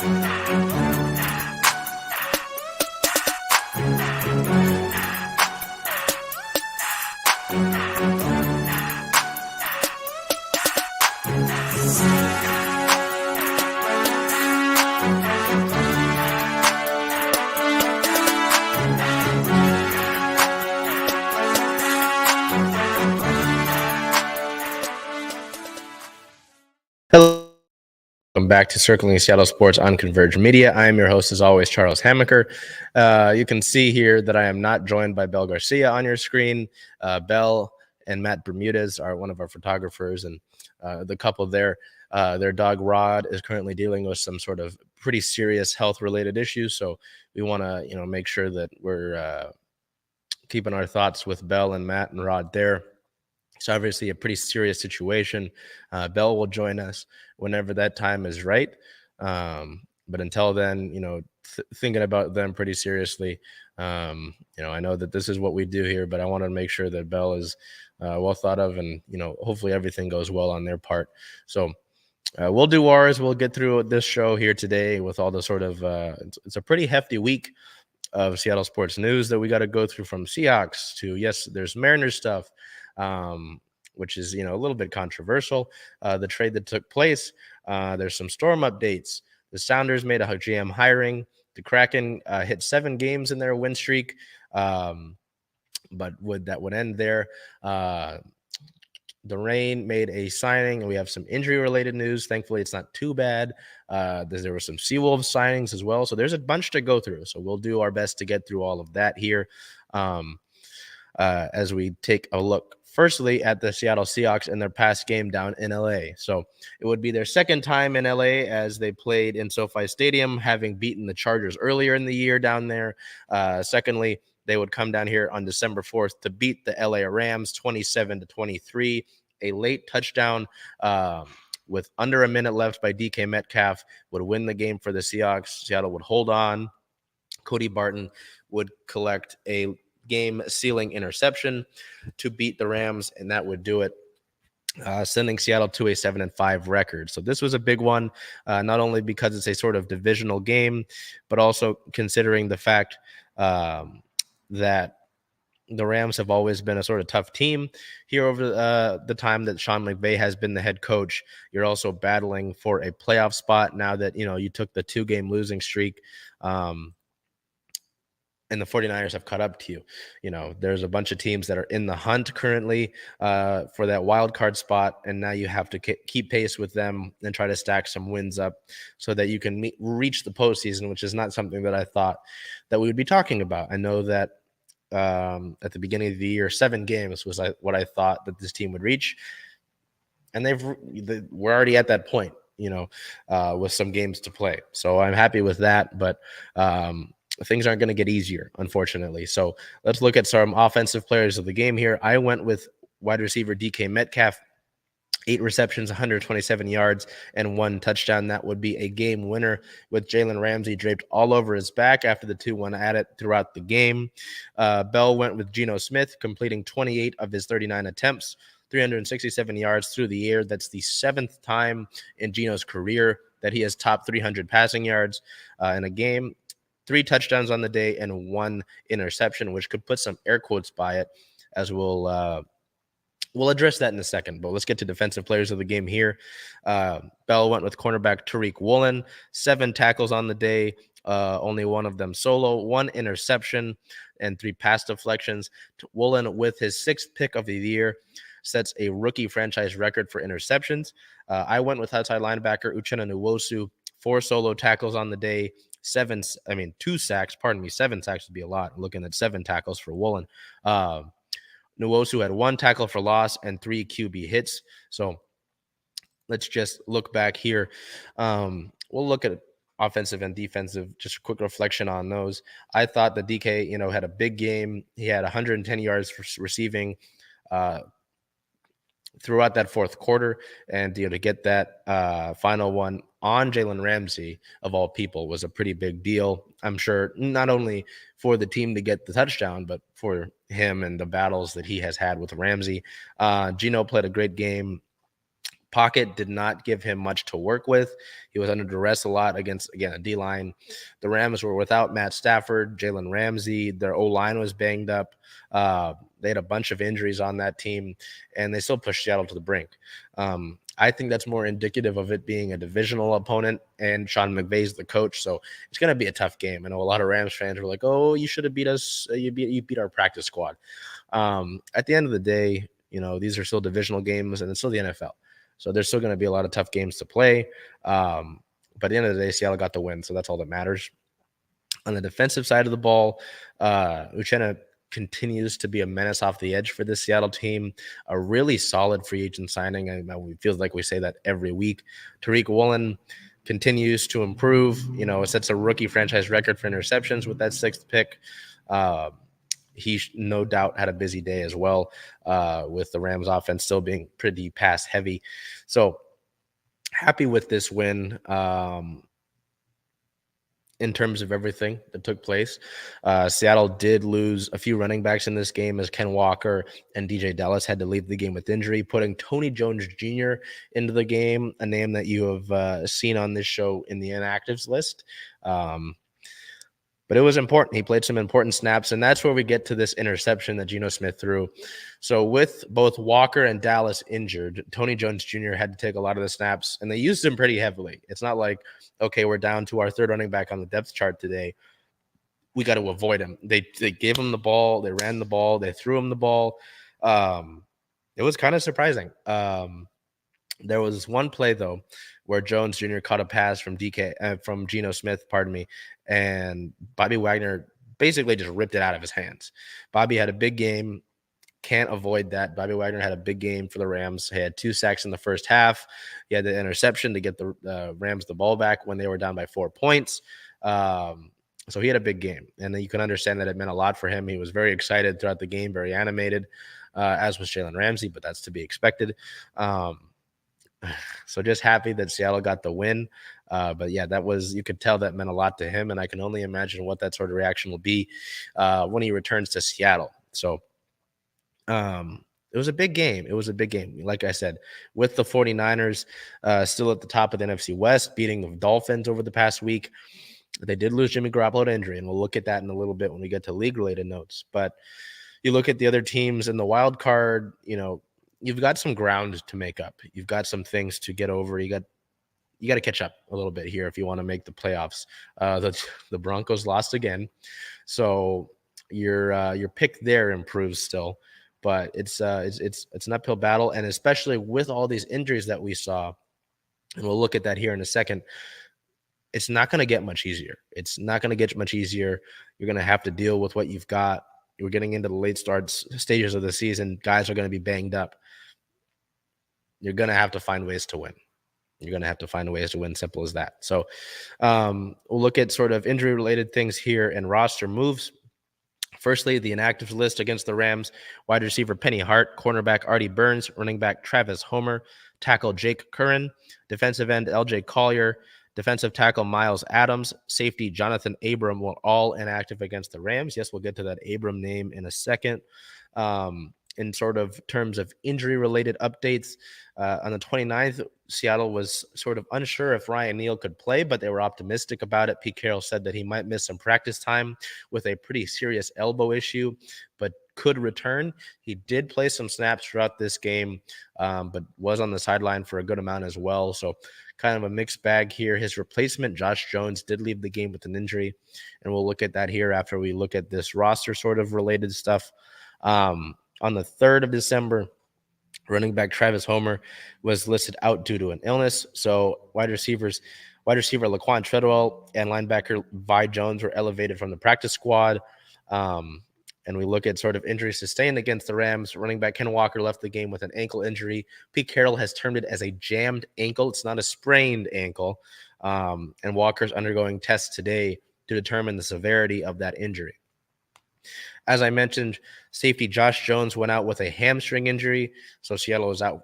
Hello, welcome back to Circling Seattle Sports on Converge Media. I am your host, as always, Charles Hamaker. You can see here that I am not joined by Bel Garcia on your screen. Bel and Matt Bermudez are one of our photographers, and the couple there, their dog Rod is currently dealing with some sort of pretty serious health-related issues. So we want to, make sure that we're keeping our thoughts with Bel and Matt and Rod there. So obviously a pretty serious situation. Bel will join us whenever that time is right. But until then, thinking about them pretty seriously. I know that this is what we do here, but I want to make sure that Bel is well thought of, and, hopefully everything goes well on their part. So we'll do ours. We'll get through this show here today with all the sort of, it's a pretty hefty week of Seattle sports news that we got to go through, from Seahawks to, yes, there's Mariners stuff, which is, a little bit controversial. The trade that took place, there's some Storm updates. The Sounders made a GM hiring. The Kraken hit 7 games in their win streak, but that would end there. The Reign made a signing, and we have some injury-related news. Thankfully, it's not too bad. There were some Seawolves signings as well, so there's a bunch to go through. So we'll do our best to get through all of that here as we take a look, firstly, at the Seattle Seahawks and their past game down in LA. So it would be their second time in LA as they played in SoFi Stadium, having beaten the Chargers earlier in the year down there. Secondly, they would come down here on December 4th to beat the LA Rams 27-23. A late touchdown with under a minute left by DK Metcalf would win the game for the Seahawks. Seattle would hold on. Cody Barton would collect a game-sealing interception to beat the Rams, and that would do it, sending Seattle to a 7-5 record. So this was a big one, not only because it's a sort of divisional game, but also considering the fact that the Rams have always been a sort of tough team here over the time that Sean McVay has been the head coach. You're also battling for a playoff spot now that, you took the 2-game losing streak, and the 49ers have caught up to you. There's a bunch of teams that are in the hunt currently for that wild card spot, and now you have to keep pace with them and try to stack some wins up so that you can reach the postseason, which is not something that I thought that we would be talking about. I know that at the beginning of the year, 7 games was what I thought that this team would reach, and we're already at that point, with some games to play. So I'm happy with that, but things aren't going to get easier, unfortunately. So let's look at some offensive players of the game here. I went with wide receiver DK Metcalf, 8 receptions, 127 yards, and 1 touchdown. That would be a game winner, with Jalen Ramsey draped all over his back after the 2-1 at it throughout the game. Bell went with Geno Smith, completing 28 of his 39 attempts, 367 yards through the air. That's the 7th time in Geno's career that he has topped 300 passing yards in a game. 3 touchdowns on the day and 1 interception, which could put some air quotes by it, as we'll address that in a second. But let's get to defensive players of the game here. Bell went with cornerback Tariq Woolen, 7 tackles on the day, only 1 of them solo, 1 interception, and 3 pass deflections. Woolen, with his 6th pick of the year, sets a rookie franchise record for interceptions. I went with outside linebacker Uchenna Nwosu, 4 solo tackles on the day, 2 sacks. 7 sacks would be a lot. I'm looking at 7 tackles for Woolen. Nwosu had 1 tackle for loss and 3 QB hits. So let's just look back here. We'll look at offensive and defensive, just a quick reflection on those. I thought that DK, had a big game. He had 110 yards for receiving throughout that 4th quarter, and to get that final one on Jalen Ramsey, of all people, was a pretty big deal. I'm sure not only for the team to get the touchdown, but for him and the battles that he has had with Ramsey. Geno played a great game, Pocket did not give him much to work with. He was under duress a lot against, again, a D-line. The Rams were without Matt Stafford, Jalen Ramsey. Their O-line was banged up. They had a bunch of injuries on that team, and they still pushed Seattle to the brink. I think that's more indicative of it being a divisional opponent, and Sean McVay's the coach, so it's going to be a tough game. I know a lot of Rams fans were like, "Oh, you should have beat us. You beat our practice squad." At the end of the day, these are still divisional games, and it's still the NFL. So there's still going to be a lot of tough games to play. But at the end of the day, Seattle got the win, so that's all that matters. On the defensive side of the ball, Uchenna continues to be a menace off the edge for this Seattle team. A really solid free agent signing. It feels like we say that every week. Tariq Woolen continues to improve. Sets a rookie franchise record for interceptions with that 6th pick. He no doubt had a busy day as well, with the Rams offense still being pretty pass heavy. So happy with this win in terms of everything that took place. Seattle did lose a few running backs in this game, as Ken Walker and DJ Dallas had to leave the game with injury, putting Tony Jones Jr. into the game, a name that you have seen on this show in the inactives list. But it was important. He played some important snaps, and that's where we get to this interception that Geno Smith threw. So with both Walker and Dallas injured, Tony Jones Jr. had to take a lot of the snaps, and they used him pretty heavily. It's not like, okay, we're down to our 3rd running back on the depth chart today. We got to avoid him. They gave him the ball. They ran the ball. They threw him the ball. It was kind of surprising. There was one play, though, where Jones Jr. caught a pass from Geno Smith, and Bobby Wagner basically just ripped it out of his hands. Bobby had a big game. Can't avoid that. Bobby Wagner had a big game for the Rams. He had 2 sacks in the first half. He had the interception to get the Rams the ball back when they were down by 4 points. So he had a big game, and you can understand that it meant a lot for him. He was very excited throughout the game, very animated, as was Jalen Ramsey, but that's to be expected. So just happy that Seattle got the win. But yeah, you could tell that meant a lot to him, and I can only imagine what that sort of reaction will be when he returns to Seattle. So it was a big game. It was a big game. Like I said, with the 49ers still at the top of the NFC West, beating the Dolphins over the past week. They did lose Jimmy Garoppolo to injury, and we'll look at that in a little bit when we get to league-related notes. But you look at the other teams in the wild card, you've got some ground to make up. You've got some things to get over. You got to catch up a little bit here if you want to make the playoffs. The Broncos lost again, so your pick there improves still, but it's an uphill battle, and especially with all these injuries that we saw, and we'll look at that here in a second. It's not going to get much easier. It's not going to get much easier. You're going to have to deal with what you've got. We're getting into the late stages of the season. Guys are going to be banged up. You're going to have to find ways to win. You're going to have to find ways to win. Simple as that. So we'll look at sort of injury-related things here and roster moves. Firstly, the inactives list against the Rams: wide receiver Penny Hart, cornerback Artie Burns, running back Travis Homer, tackle Jake Curran, defensive end LJ Collier, defensive tackle Miles Adams, safety Jonathan Abram were all inactive against the Rams. Yes, we'll get to that Abram name in a second. In sort of terms of injury-related updates, on the 29th, Seattle was sort of unsure if Ryan Neal could play, but they were optimistic about it. Pete Carroll said that he might miss some practice time with a pretty serious elbow issue, but could return. He did play some snaps throughout this game, but was on the sideline for a good amount as well. So kind of a mixed bag here. His replacement, Josh Jones, did leave the game with an injury, and we'll look at that here after we look at this roster sort of related stuff. On the 3rd of December, running back Travis Homer was listed out due to an illness. So wide receiver Laquan Treadwell and linebacker Vi Jones were elevated from the practice squad. And we look at sort of injuries sustained against the Rams. Running back Ken Walker left the game with an ankle injury. Pete Carroll has termed it as a jammed ankle. It's not a sprained ankle. And Walker's undergoing tests today to determine the severity of that injury. As I mentioned, safety Josh Jones went out with a hamstring injury, so Seattle was out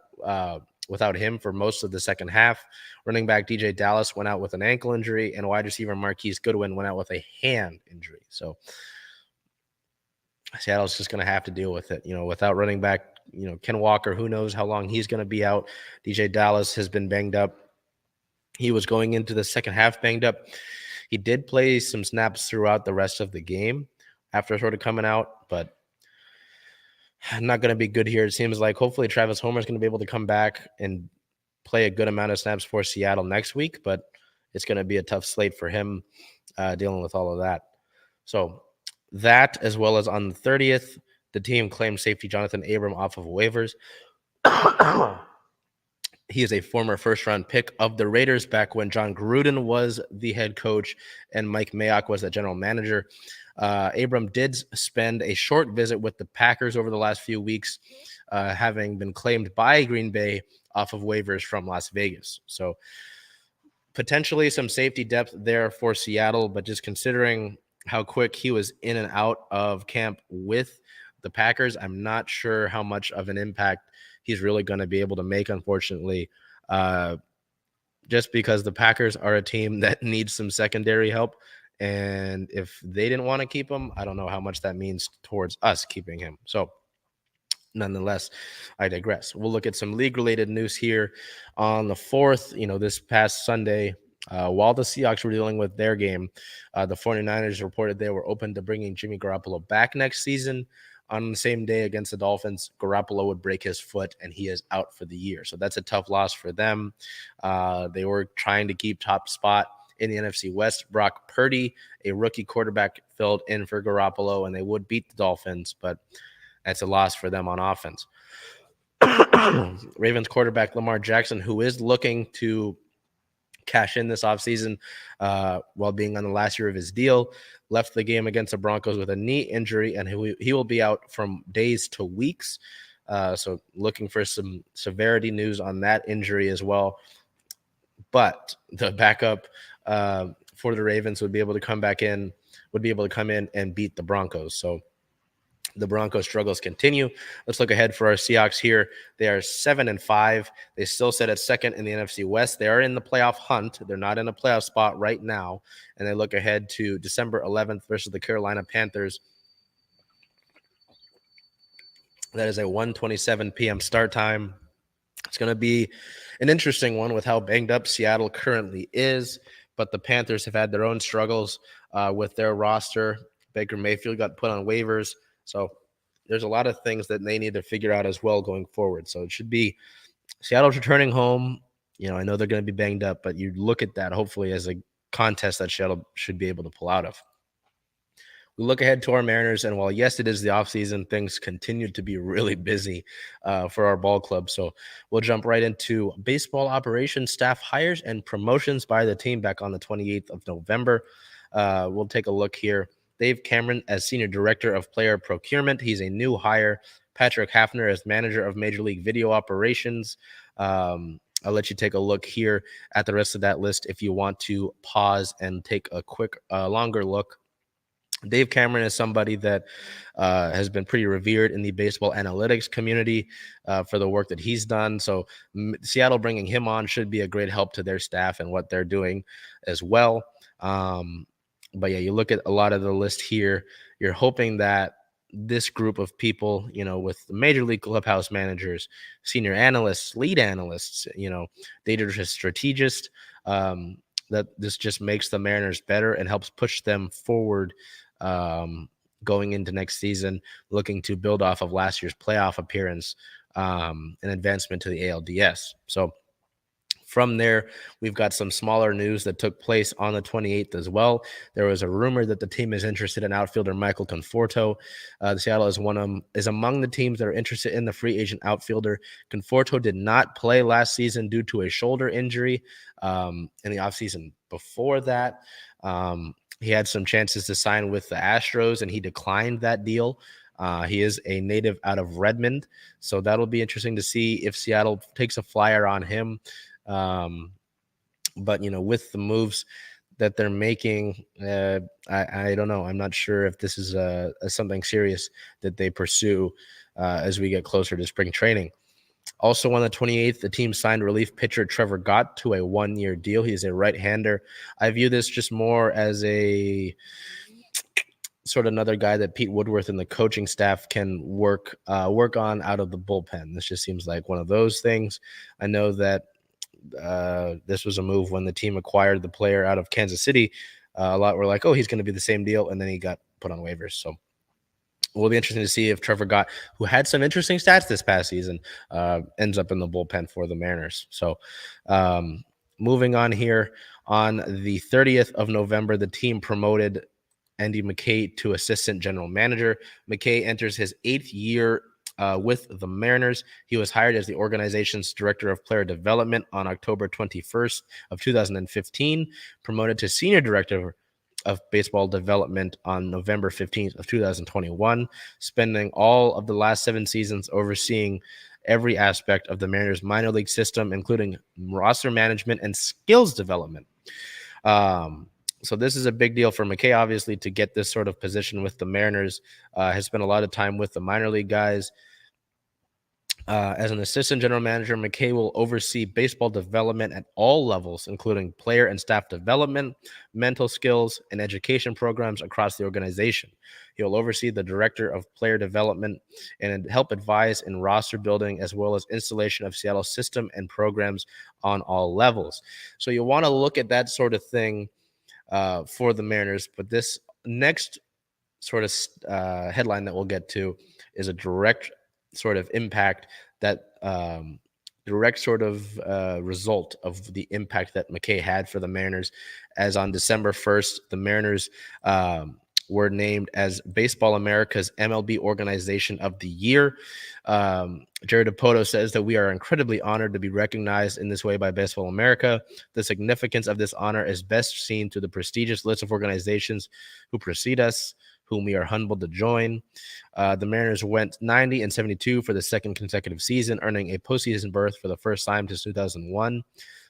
without him for most of the second half. Running back DJ Dallas went out with an ankle injury, and wide receiver Marquise Goodwin went out with a hand injury. So Seattle's just going to have to deal with it. Without running back Ken Walker, who knows how long he's going to be out. DJ Dallas has been banged up. He was going into the second half banged up. He did play some snaps throughout the rest of the game after sort of coming out, but not going to be good here. It seems like hopefully Travis Homer is going to be able to come back and play a good amount of snaps for Seattle next week, but it's going to be a tough slate for him dealing with all of that. So that, as well as on the 30th, the team claimed safety Jonathan Abram off of waivers. He is a former first-round pick of the Raiders back when John Gruden was the head coach and Mike Mayock was the general manager. Abram did spend a short visit with the Packers over the last few weeks, having been claimed by Green Bay off of waivers from Las Vegas. So potentially some safety depth there for Seattle, but just considering how quick he was in and out of camp with the Packers, I'm not sure how much of an impact he's really going to be able to make, unfortunately, just because the Packers are a team that needs some secondary help. And if they didn't want to keep him, I don't know how much that means towards us keeping him. So nonetheless, I digress. We'll look at some league-related news here on the 4th. This past Sunday, while the Seahawks were dealing with their game, the 49ers reported they were open to bringing Jimmy Garoppolo back next season. On the same day against the Dolphins, Garoppolo would break his foot, and he is out for the year. So that's a tough loss for them. They were trying to keep top spot in the NFC West. Brock Purdy, a rookie quarterback, filled in for Garoppolo, and they would beat the Dolphins, but that's a loss for them on offense. Ravens quarterback Lamar Jackson, who is looking to cash in this offseason while being on the last year of his deal, left the game against the Broncos with a knee injury, and he will be out from days to weeks. So looking for some severity news on that injury as well. But the backup for the Ravens would be able to come in and beat the Broncos. So the Broncos' struggles continue. Let's look ahead for our Seahawks here. They are 7-5. They still sit at second in the NFC West. They are in the playoff hunt. They're not in a playoff spot right now. And they look ahead to December 11th versus the Carolina Panthers. That is a 1:27 p.m. start time. It's going to be an interesting one with how banged up Seattle currently is. But the Panthers have had their own struggles with their roster. Baker Mayfield got put on waivers. So there's a lot of things that they need to figure out as well going forward. So it should be Seattle's returning home. I know they're going to be banged up, but you look at that hopefully as a contest that Seattle should be able to pull out of. We look ahead to our Mariners, and while, yes, it is the offseason, things continue to be really busy for our ball club. So we'll jump right into baseball operations, staff hires, and promotions by the team back on the 28th of November. We'll take a look here. Dave Cameron as Senior Director of Player Procurement. He's a new hire. Patrick Hafner as Manager of Major League Video Operations. I'll let you take a look here at the rest of that list if you want to pause and take a quick, longer look. Dave Cameron is somebody that has been pretty revered in the baseball analytics community for the work that he's done. So Seattle bringing him on should be a great help to their staff and what they're doing as well. But yeah, you look at a lot of the list here, you're hoping that this group of people, with the major league clubhouse managers, senior analysts, lead analysts, data strategists, that this just makes the Mariners better and helps push them forward going into next season, looking to build off of last year's playoff appearance and advancement to the ALDS. So from there, we've got some smaller news that took place on the 28th as well. There was a rumor that the team is interested in outfielder Michael Conforto. Seattle is among the teams that are interested in the free agent outfielder. Conforto did not play last season due to a shoulder injury in the offseason before that. He had some chances to sign with the Astros, and he declined that deal. He is a native out of Redmond, so that'll be interesting to see if Seattle takes a flyer on him. But with the moves that they're making, I don't know. I'm not sure if this is something serious that they pursue as we get closer to spring training. Also on the 28th, the team signed relief pitcher Trevor Gott to a 1-year deal. He's a right-hander. I view this just more as a sort of another guy that Pete Woodworth and the coaching staff can work on out of the bullpen. This just seems like one of those things. I know that this was a move when the team acquired the player out of Kansas City. A lot were like, oh, he's going to be the same deal, and then he got put on waivers. So it will be interesting to see if Trevor Gott, who had some interesting stats this past season, ends up in the bullpen for the Mariners. So moving on here, on the 30th of November, the team promoted Andy McKay to assistant general manager. McKay enters his 8th year with the Mariners. He was hired as the organization's director of player development on October 21st of 2015, promoted to senior director of baseball development on November 15th of 2021, spending all of the last 7 seasons overseeing every aspect of the Mariners minor league system, including roster management and skills development. So this is a big deal for McKay, obviously, to get this sort of position with the Mariners. Has spent a lot of time with the minor league guys. As an assistant general manager, McKay will oversee baseball development at all levels, including player and staff development, mental skills, and education programs across the organization. He will oversee the director of player development and help advise in roster building, as well as installation of Seattle's system and programs on all levels. So you want to look at that sort of thing for the Mariners. But this next sort of headline that we'll get to is a direct sort of impact that direct sort of result of the impact that McKay had for the Mariners, as on December 1st, the Mariners were named as Baseball America's MLB Organization of the Year. Jared Dipoto says that we are incredibly honored to be recognized in this way by Baseball America. The significance of this honor is best seen through the prestigious list of organizations who precede us, whom we are humbled to join. The Mariners went 90-72 for the 2nd consecutive season, earning a postseason berth for the first time since 2001.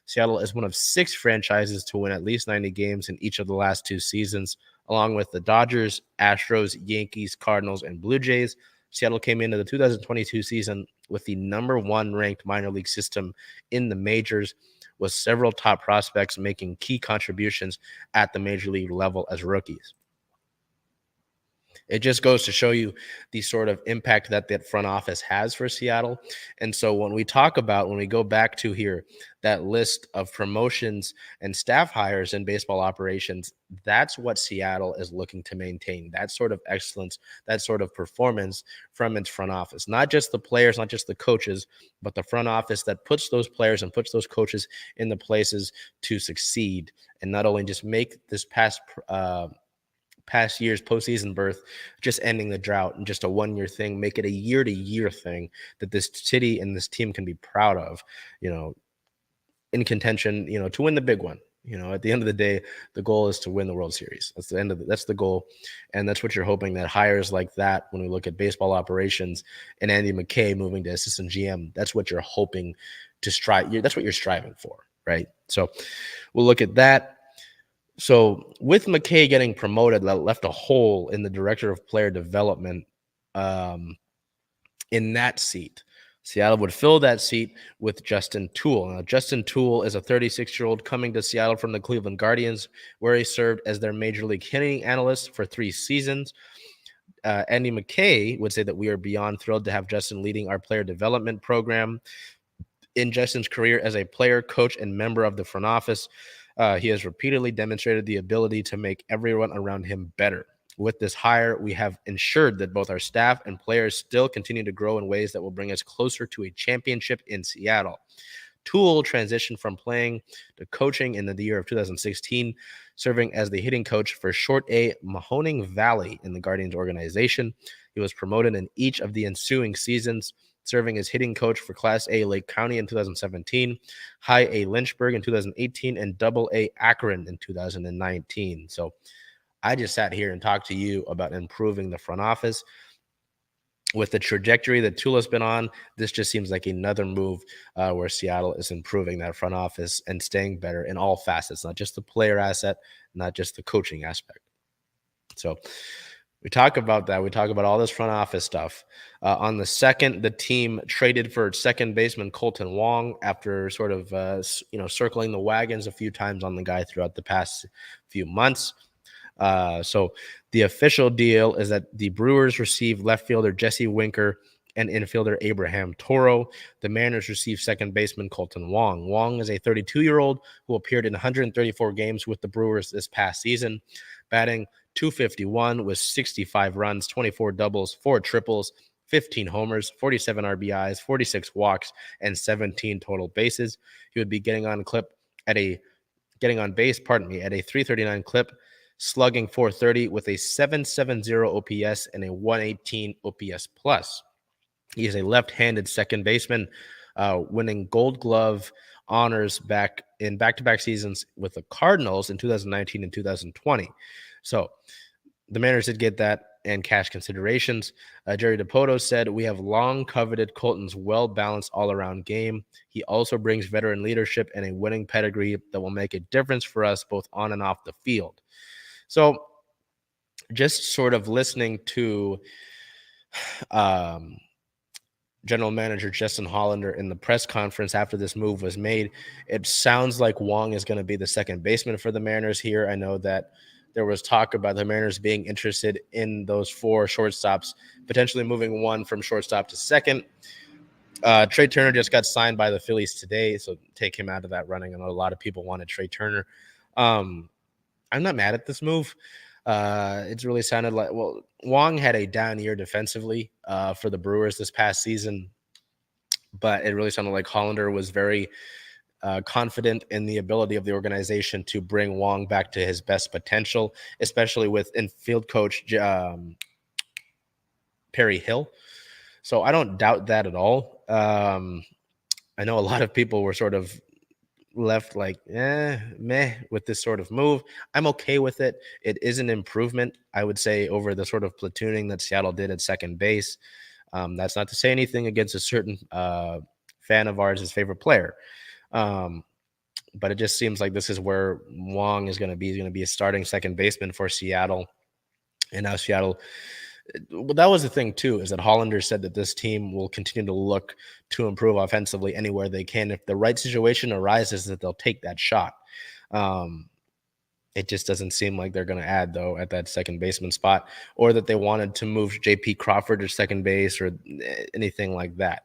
Seattle is one of 6 franchises to win at least 90 games in each of the last 2 seasons, along with the Dodgers, Astros, Yankees, Cardinals, and Blue Jays. Seattle came into the 2022 season with the #1 ranked minor league system in the majors, with several top prospects making key contributions at the major league level as rookies. It just goes to show you the sort of impact that that front office has for Seattle. And so when we go back to here, that list of promotions and staff hires in baseball operations, that's what Seattle is looking to maintain, that sort of excellence, that sort of performance from its front office. Not just the players, not just the coaches, but the front office that puts those players and puts those coaches in the places to succeed, and not only just make this past year's postseason berth just ending the drought and just a 1-year thing, make it a year-to-year thing that this city and this team can be proud of, in contention, to win the big one. At the end of the day, the goal is to win the World Series. That's the goal. And that's what you're hoping, that hires like that, when we look at baseball operations and Andy McKay moving to assistant GM, that's what you're hoping to strive. That's what you're striving for, right? So we'll look at that. So with McKay getting promoted, that left a hole in the director of player development in that seat. Seattle would fill that seat with Justin TOOLE. Now, Justin TOOLE is a 36-year-old coming to Seattle from the Cleveland Guardians, where he served as their major league hitting analyst for 3 seasons. Andy McKay would say that we are beyond thrilled to have Justin leading our player development program. In Justin's career as a player, coach, and member of the front office, he has repeatedly demonstrated the ability to make everyone around him better. With this hire, we have ensured that both our staff and players still continue to grow in ways that will bring us closer to a championship in Seattle. TOOLE transitioned from playing to coaching in the year of 2016, serving as the hitting coach for Short A Mahoning Valley in the Guardians organization. He was promoted in each of the ensuing seasons, serving as hitting coach for Class A Lake County in 2017, High A Lynchburg in 2018, and Double A Akron in 2019. So I just sat here and talked to you about improving the front office. With the trajectory that TOOLE has been on, this just seems like another move where Seattle is improving that front office and staying better in all facets, not just the player asset, not just the coaching aspect. So we talk about that. We talk about all this front office stuff. On the 2nd, the team traded for second baseman Colton Wong after sort of, circling the wagons a few times on the guy throughout the past few months. So the official deal is that the Brewers receive left fielder Jesse Winker and infielder Abraham Toro. The Mariners receive second baseman Colton Wong. Wong is a 32-year-old who appeared in 134 games with the Brewers this past season, batting .251 with 65 runs, 24 doubles, 4 triples, 15 homers, 47 RBIs, 46 walks, and 17 total bases. He would be getting on base, at a 339 clip, slugging .430 with a 770 OPS and a 118 OPS plus. He is a left-handed second baseman, winning Gold Glove honors back-to-back seasons with the Cardinals in 2019 and 2020. So the Mariners did get that and cash considerations. Jerry DiPoto said, "We have long coveted Colton's well-balanced all-around game. He also brings veteran leadership and a winning pedigree that will make a difference for us both on and off the field." So just sort of listening to General Manager Justin Hollander in the press conference after this move was made, it sounds like Wong is going to be the second baseman for the Mariners here. I know that there was talk about the Mariners being interested in those 4 shortstops, potentially moving one from shortstop to second. Trey Turner just got signed by the Phillies today, so take him out of that running. I know a lot of people wanted Trey Turner. I'm not mad at this move. It's really sounded like, well, Wong had a down year defensively for the Brewers this past season, but it really sounded like Hollander was very confident in the ability of the organization to bring Wong back to his best potential, especially with infield coach Perry Hill. So I don't doubt that at all. I know a lot of people were sort of left like meh with this sort of move. I'm okay with it. It is an improvement, I would say, over the sort of platooning that Seattle did at second base. That's not to say anything against a certain fan of ours' favorite player, but it just seems like this is where Wong is going to be. He's going to be a starting second baseman for Seattle, and now Seattle. Well, that was the thing, too, is that Hollander said that this team will continue to look to improve offensively anywhere they can. If the right situation arises, that they'll take that shot. It just doesn't seem like they're going to add, though, at that second baseman spot, or that they wanted to move J.P. Crawford to second base or anything like that.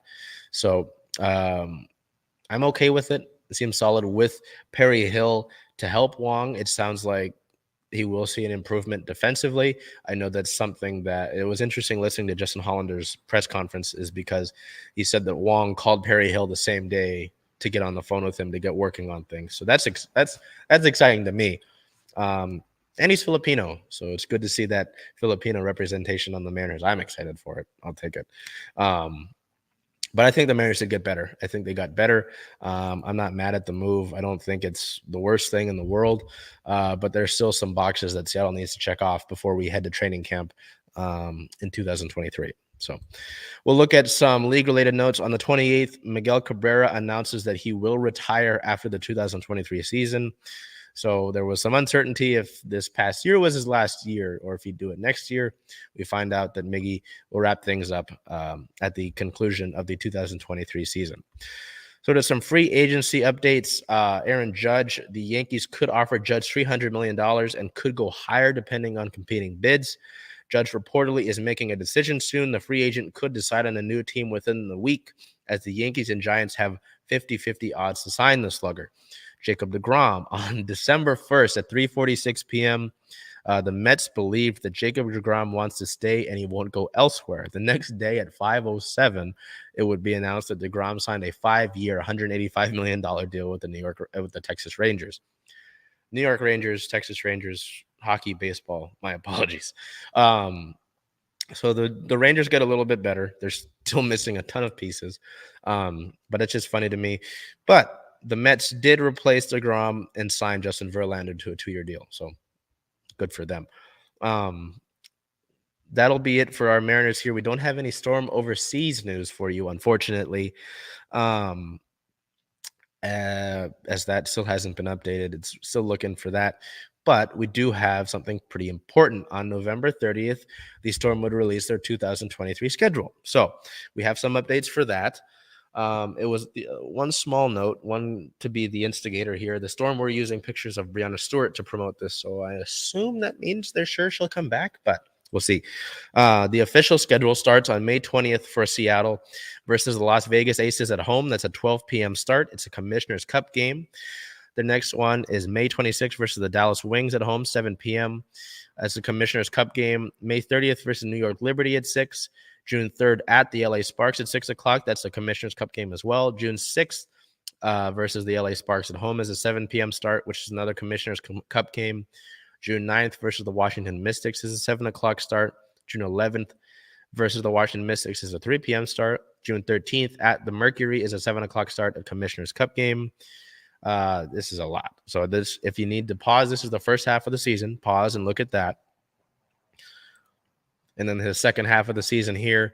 So I'm okay with it. It seems solid with Perry Hill to help Wong. It sounds like he will see an improvement defensively. I know that's something that it was interesting listening to Justin Hollander's press conference, is because he said that Wong called Perry Hill the same day to get on the phone with him to get working on things. So that's exciting to me. And he's Filipino, so it's good to see that Filipino representation on the Mariners. I'm excited for it. I'll take it. But I think the Mariners did get better. I think they got better. I'm not mad at the move. I don't think it's the worst thing in the world, but there's still some boxes that Seattle needs to check off before we head to training camp in 2023. So we'll look at some league-related notes. On the 28th, Miguel Cabrera announces that he will retire after the 2023 season. So there was some uncertainty if this past year was his last year or if he'd do it next year. We find out that Miggy will wrap things up at the conclusion of the 2023 season. So there's some free agency updates. Aaron Judge, the Yankees could offer Judge $300 million and could go higher depending on competing bids. Judge reportedly is making a decision soon. The free agent could decide on a new team within the week, as the Yankees and Giants have 50-50 odds to sign the slugger. Jacob deGrom on December 1st at 3:46 p.m. The Mets believed that Jacob deGrom wants to stay and he won't go elsewhere. The next day at 5:07, it would be announced that deGrom signed a 5-year, $185 million deal with the Texas Rangers. New York Rangers, Texas Rangers, hockey, baseball. My apologies. So the Rangers get a little bit better. They're still missing a ton of pieces, but it's just funny to me. But the Mets did replace deGrom and sign Justin Verlander to a 2-year deal. So good for them. That'll be it for our Mariners here. We don't have any storm overseas news for you, unfortunately, as that still hasn't been updated. It's still looking for that. But we do have something pretty important. On November 30th, the Storm would release their 2023 schedule. So we have some updates for that. It was one small note, one to be the instigator here. The Storm were using pictures of Breanna Stewart to promote this, so I assume that means they're sure she'll come back, but we'll see. The official schedule starts on May 20th for Seattle versus the Las Vegas Aces at home. That's a 12 p.m. start. It's a Commissioner's Cup game. The next one is May 26th versus the Dallas Wings at home, 7 p.m. That's the Commissioner's Cup game. May 30th versus New York Liberty at 6. June 3rd at the LA Sparks at 6 o'clock. That's the Commissioner's Cup game as well. June 6th versus the LA Sparks at home is a 7 p.m. start, which is another Commissioner's Cup game. June 9th versus the Washington Mystics is a 7 o'clock start. June 11th versus the Washington Mystics is a 3 p.m. start. June 13th at the Mercury is a 7 o'clock start, a Commissioner's Cup game. This is a lot. So this, if you need to pause, this is the first half of the season. Pause and look at that. And then the second half of the season here,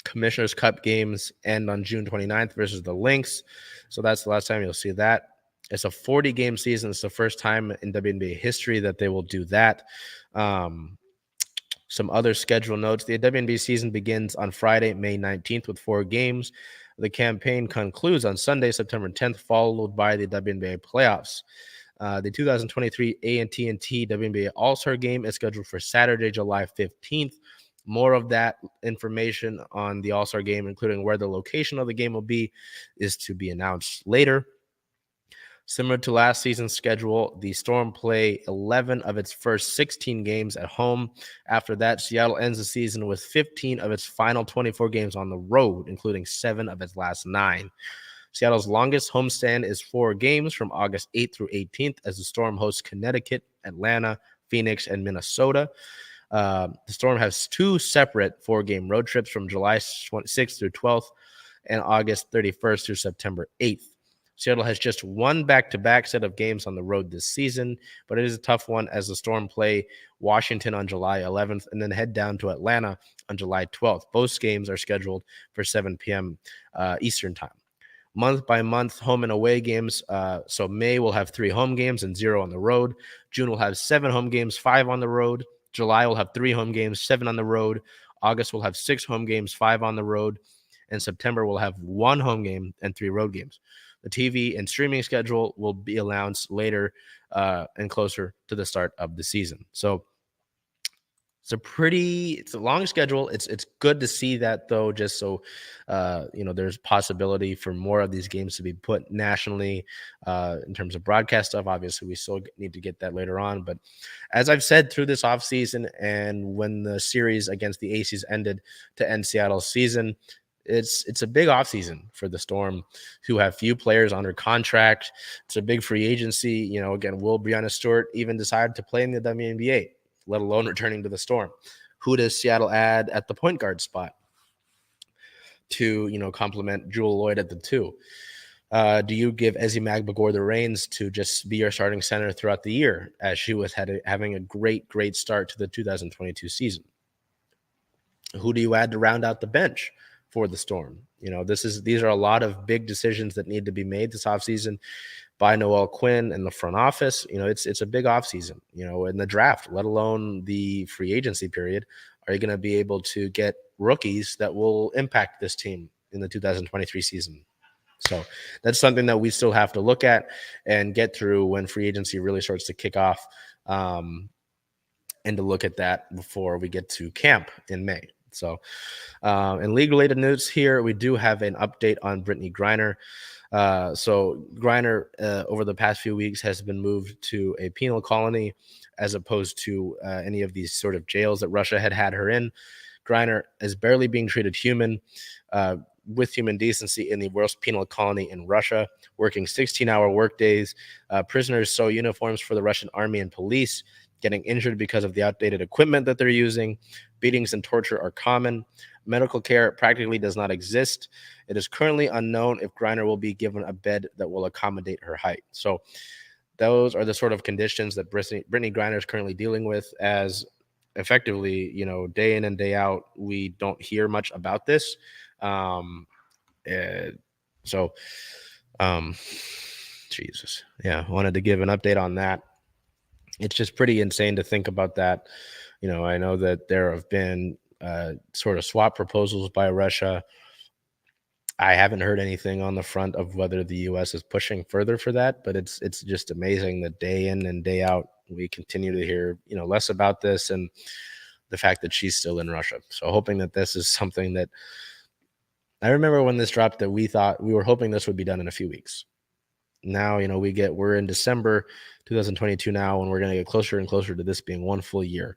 Commissioner's Cup games end on June 29th versus the Lynx. So that's the last time you'll see that. It's a 40-game season. It's the first time in WNBA history that they will do that. Some other schedule notes. The WNBA season begins on Friday, May 19th with 4 games. The campaign concludes on Sunday, September 10th, followed by the WNBA playoffs. The 2023 AT&T WNBA All-Star Game is scheduled for Saturday, July 15th. More of that information on the All-Star Game, including where the location of the game will be, is to be announced later. Similar to last season's schedule, the Storm play 11 of its first 16 games at home. After that, Seattle ends the season with 15 of its final 24 games on the road, including 7 of its last 9. Seattle's longest homestand is 4 games from August 8th through 18th as the Storm hosts Connecticut, Atlanta, Phoenix, and Minnesota. The Storm has 2 separate 4-game road trips from July 6th through 12th and August 31st through September 8th. Seattle has just 1 back-to-back set of games on the road this season, but it is a tough one as the Storm play Washington on July 11th and then head down to Atlanta on July 12th. Both games are scheduled for 7 p.m. Eastern time. Month by month, home and away games. So May will have 3 home games and 0 on the road. June will have 7 home games, 5 on the road. July will have 3 home games, 7 on the road. August will have 6 home games, 5 on the road. And September will have 1 home game and 3 road games. The TV and streaming schedule will be announced later and closer to the start of the season. So it's a long schedule. It's good to see that, though, just so there's possibility for more of these games to be put nationally in terms of broadcast stuff. Obviously, we still need to get that later on. But as I've said through this offseason and when the series against the Aces ended to end Seattle's season, it's a big offseason for the Storm, who have few players under contract. It's a big free agency. Again, will Breanna Stewart even decide to play in the WNBA, let alone returning to the Storm? Who does Seattle add at the point guard spot to, complement Jewel Lloyd at the 2? Do you give Ezi Magbagor the reins to just be your starting center throughout the year, as she was having a great start to the 2022 season? Who do you add to round out the bench for the Storm? These are a lot of big decisions that need to be made this offseason by Noelle Quinn and the front office. It's a big offseason, in the draft, let alone the free agency period. Are you going to be able to get rookies that will impact this team in the 2023 season? So that's something that we still have to look at and get through when free agency really starts to kick off, and to look at that before we get to camp in May. So, in league-related news here, we do have an update on Brittney Griner. So GRINER, over the past few weeks, has been moved to a penal colony as opposed to any of these sort of jails that Russia had her in. GRINER is barely being treated with human decency in the worst penal colony in Russia, working 16-hour workdays. Prisoners sew uniforms for the Russian army and police, getting injured because of the outdated equipment that they're using. Beatings and torture are common. Medical care practically does not exist. It is currently unknown if Griner will be given a bed that will accommodate her height. So those are the sort of conditions that Brittney Griner is currently dealing with, as effectively, day in and day out, we don't hear much about this. Jesus. Yeah, I wanted to give an update on that. It's just pretty insane to think about that. I know that there have been sort of swap proposals by Russia I haven't heard anything on the front of whether the U.S. is pushing further for that, but it's just amazing that day in and day out we continue to hear less about this and the fact that she's still in Russia. So hoping that this is something that I remember when this dropped that we were hoping this would be done in a few weeks. Now we're in December 2022 now, and we're going to get closer and closer to this being one full year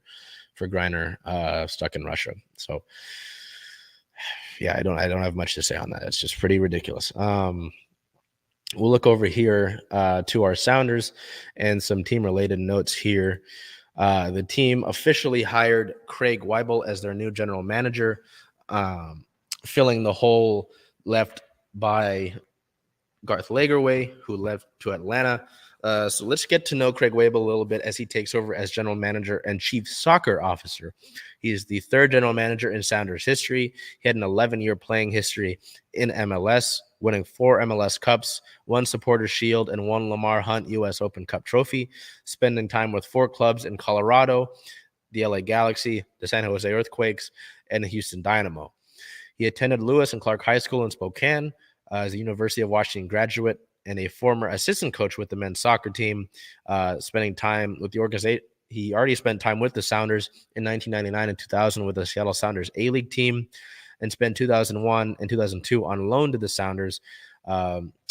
for GRINER stuck in Russia. So yeah, I don't have much to say on that. It's just pretty ridiculous. We'll look over here to our Sounders and some team related notes here. The team officially hired Craig Waibel as their new general manager, filling the hole left by Garth Lagerwey, who left to Atlanta. So let's get to know Craig Waibel a little bit as he takes over as general manager and chief soccer officer. He is the third general manager in Sounders history. He had an 11-year playing history in MLS, winning 4 MLS Cups, 1 Supporters Shield, and 1 Lamar Hunt U.S. Open Cup trophy, spending time with 4 clubs in Colorado, the LA Galaxy, the San Jose Earthquakes, and the Houston Dynamo. He attended Lewis and Clark High School in Spokane, as a University of Washington graduate and a former assistant coach with the men's soccer team, spending time with the organization. He already spent time with the Sounders in 1999 and 2000 with the Seattle Sounders A-League team, and spent 2001 and 2002 on loan to the Sounders.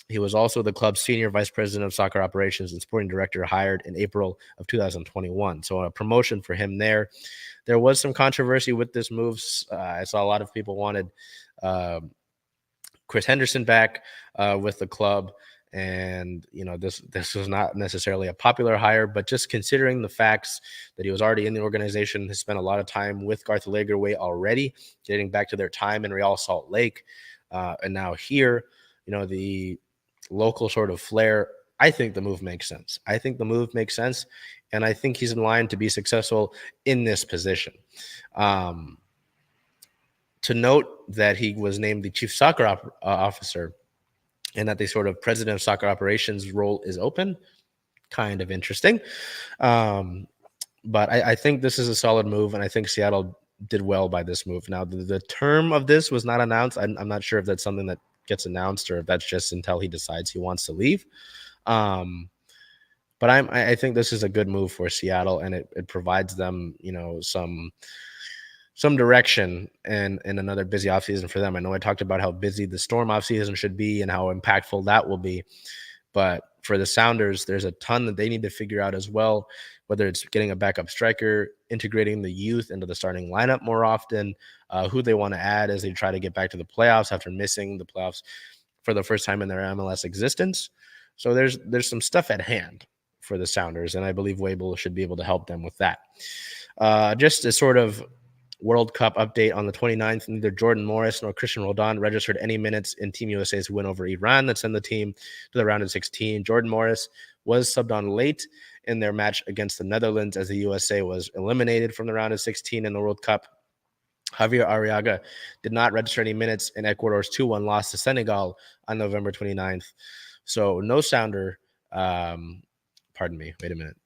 He was also the club's senior vice president of soccer operations and sporting director, hired in April of 2021. So a promotion for him there. There was some controversy with this move. I saw a lot of people wanted Chris Henderson back with the club, and this was not necessarily a popular hire, but just considering the facts that he was already in the organization, has spent a lot of time with Garth Lagerwey already, getting back to their time in Real Salt Lake, and now here, the local sort of flair. I think the move makes sense. And I think he's in line to be successful in this position. To note that he was named the chief soccer officer and that the sort of president of soccer operations role is open, kind of interesting. But I think this is a solid move, and I think Seattle did well by this move. Now, the term of this was not announced. I'm not sure if that's something that gets announced or if that's just until he decides he wants to leave. But I think this is a good move for Seattle, and it provides them, some direction and another busy offseason for them. I know I talked about how busy the Storm offseason should be and how impactful that will be. But for the Sounders, there's a ton that they need to figure out as well, whether it's getting a backup striker, integrating the youth into the starting lineup more often, who they want to add as they try to get back to the playoffs after missing the playoffs for the first time in their MLS existence. So there's some stuff at hand for the Sounders, and I believe Waibel should be able to help them with that. Just a sort of World Cup update on the 29th, neither Jordan Morris nor Christian Roldan registered any minutes in Team USA's win over Iran that sent the team to the round of 16. Jordan Morris was subbed on late in their match against the Netherlands as the USA was eliminated from the round of 16 in the World Cup. Javier Arriaga did not register any minutes in Ecuador's 2-1 loss to Senegal on November 29th. So no Sounder, pardon me, wait a minute.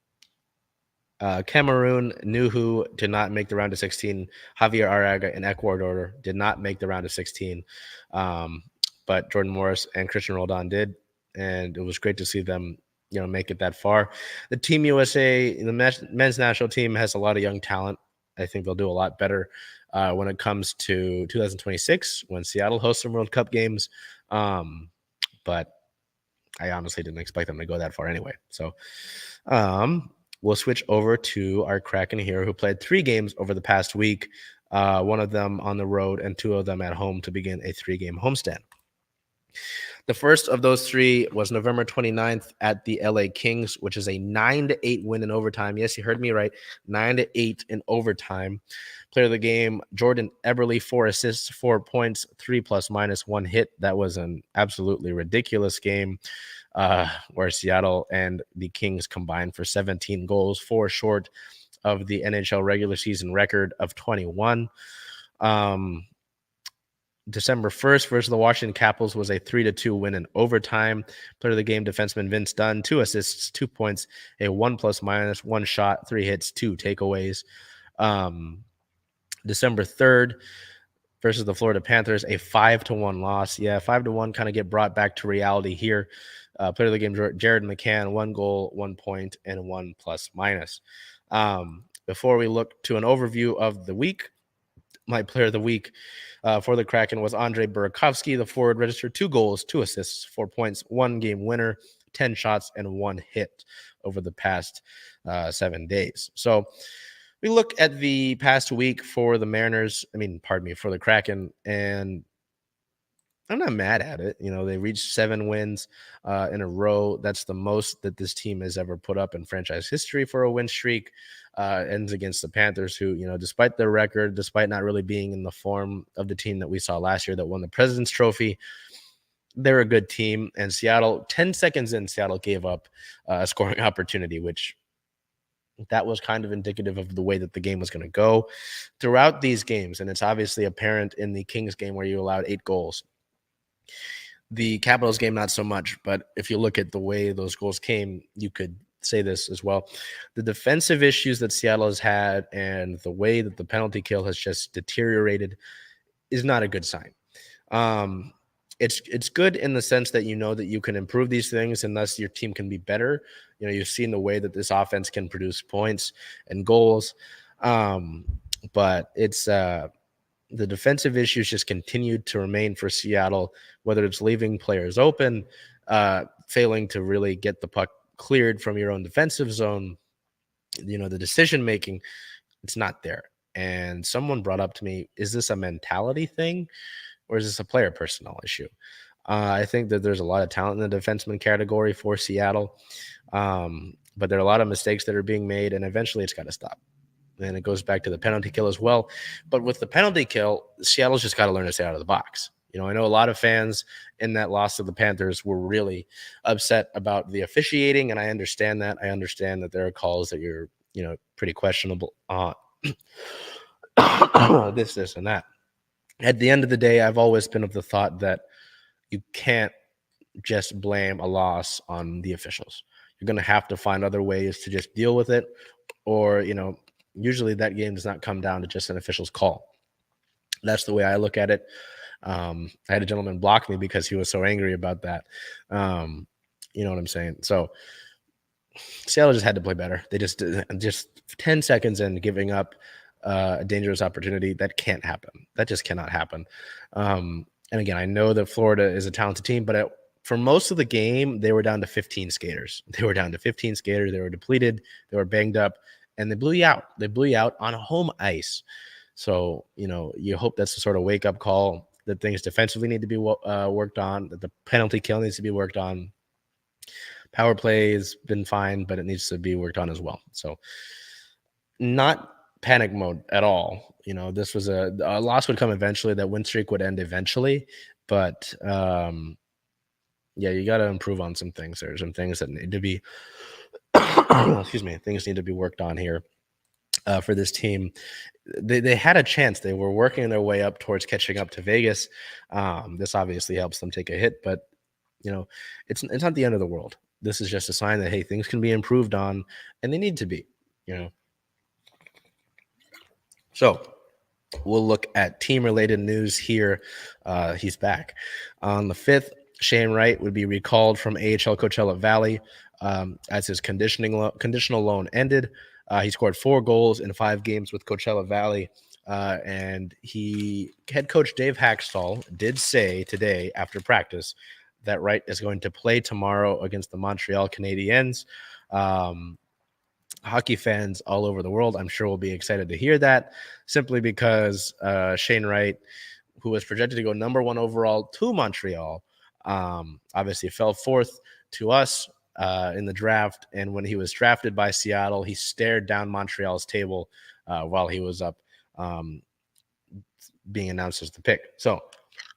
Cameroon, Nuhu did not make the round of 16. Javier Arriaga in Ecuador did not make the round of 16. But Jordan Morris and Christian Roldan did, and it was great to see them, make it that far. The Team USA, the men's national team, has a lot of young talent. I think they'll do a lot better when it comes to 2026 when Seattle hosts some World Cup games. But I honestly didn't expect them to go that far anyway. So, we'll switch over to our Kraken here, who played 3 games over the past week, one of them on the road and 2 of them at home to begin a 3-game homestand. The first of those 3 was November 29th at the LA Kings, which is a 9-8 win in overtime. Yes, you heard me right, 9-8 in overtime. Player of the game, Jordan Eberle, 4 assists, 4 points, 3 plus/minus 1 hit. That was an absolutely ridiculous game. Where Seattle and the Kings combined for 17 goals, 4 short of the NHL regular season record of 21. December 1st versus the Washington Capitals was a 3-2 win in overtime. Player of the game, defenseman Vince Dunn, 2 assists, 2 points, a 1 plus/minus 1 shot, 3 hits, 2 takeaways. December 3rd versus the Florida Panthers, a 5-1 loss. Yeah, 5-1 kind of get brought back to reality here. Player of the game, Jared McCann, 1 goal, 1 point, and 1 plus-minus. Before we look to an overview of the week, my player of the week for the Kraken was Andre Burakovsky. The forward registered 2 goals, 2 assists, 4 points, 1 game winner, 10 shots, and 1 hit over the past 7 days. So we look at the past week for the for the Kraken, and I'm not mad at it. They reached 7 wins in a row. That's the most that this team has ever put up in franchise history for a win streak. Ends against the Panthers, who, despite their record, despite not really being in the form of the team that we saw last year that won the President's Trophy, they're a good team. And Seattle, 10 seconds in, Seattle gave up a scoring opportunity, which that was kind of indicative of the way that the game was going to go throughout these games. And it's obviously apparent in the Kings game where you allowed 8 goals. The Capitals game, not so much, but if you look at the way those goals came, you could say this as well. The defensive issues that Seattle has had and the way that the penalty kill has just deteriorated is not a good sign. It's good in the sense that that you can improve these things and thus your team can be better. You've seen the way that this offense can produce points and goals. But it's the defensive issues just continued to remain for Seattle, whether it's leaving players open, failing to really get the puck cleared from your own defensive zone. The decision making, it's not there. And someone brought up to me, is this a mentality thing or is this a player personnel issue? I think that there's a lot of talent in the defenseman category for Seattle, but there are a lot of mistakes that are being made, and eventually it's got to stop. And it goes back to the penalty kill as well. But with the penalty kill, Seattle's just got to learn to stay out of the box. I know a lot of fans in that loss to the Panthers were really upset about the officiating, and I understand that. I understand that there are calls that you're, pretty questionable on. this, and that. At the end of the day, I've always been of the thought that you can't just blame a loss on the officials. You're going to have to find other ways to just deal with it, or, usually that game does not come down to just an official's call. That's the way I look at it. I had a gentleman block me because he was so angry about that. You know what I'm saying? So Seattle just had to play better. They just 10 seconds in giving up a dangerous opportunity. That can't happen. That just cannot happen. And again, I know that Florida is a talented team, but for most of the game, they were down to 15 skaters. They were depleted. They were banged up, and they blew you out. They blew you out on home ice. So, you hope that's the sort of wake-up call that things defensively need to be worked on, that the penalty kill needs to be worked on. Power play has been fine, but it needs to be worked on as well. So not panic mode at all. This was a loss would come eventually. That win streak would end eventually. But, you got to improve on some things. There's some things that need to be things need to be worked on here for this team. They had a chance. They were working their way up towards catching up to Vegas. This obviously helps them take a hit, but it's not the end of the world. This is just a sign that, hey, things can be improved on, and they need to be. So we'll look at team-related news here. He's back on the 5th. Shane Wright would be recalled from AHL Coachella Valley as his conditional loan ended. He scored 4 goals in 5 games with Coachella Valley, and head coach Dave Haxtell did say today after practice that Wright is going to play tomorrow against the Montreal Canadiens. Hockey fans all over the world, I'm sure, will be excited to hear that, simply because Shane Wright, who was projected to go number 1 overall to Montreal, obviously fell 4th to us in the draft, and when he was drafted by Seattle, he stared down Montreal's table while he was up being announced as the pick. So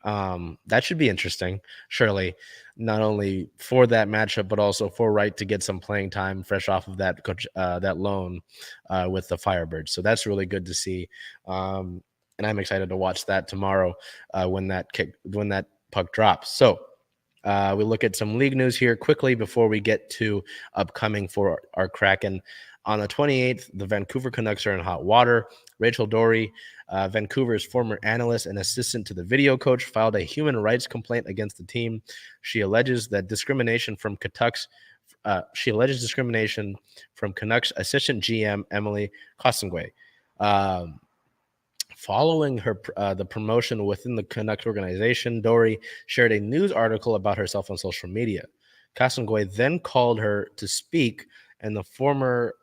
that should be interesting, surely, not only for that matchup, but also for Wright to get some playing time fresh off of that loan with the Firebirds. So that's really good to see, and I'm excited to watch that tomorrow when that puck drops. So we look at some league news here quickly before we get to upcoming for our Kraken. On the 28th, the Vancouver Canucks are in hot water. Rachel Doerrie Vancouver's former analyst and assistant to the video coach filed a human rights complaint against the team. She alleges discrimination from Canucks assistant GM Emily Kosingway. Following her the promotion within the Canucks organization, Dory shared a news article about herself on social media. Kosingway then called her to speak, and the former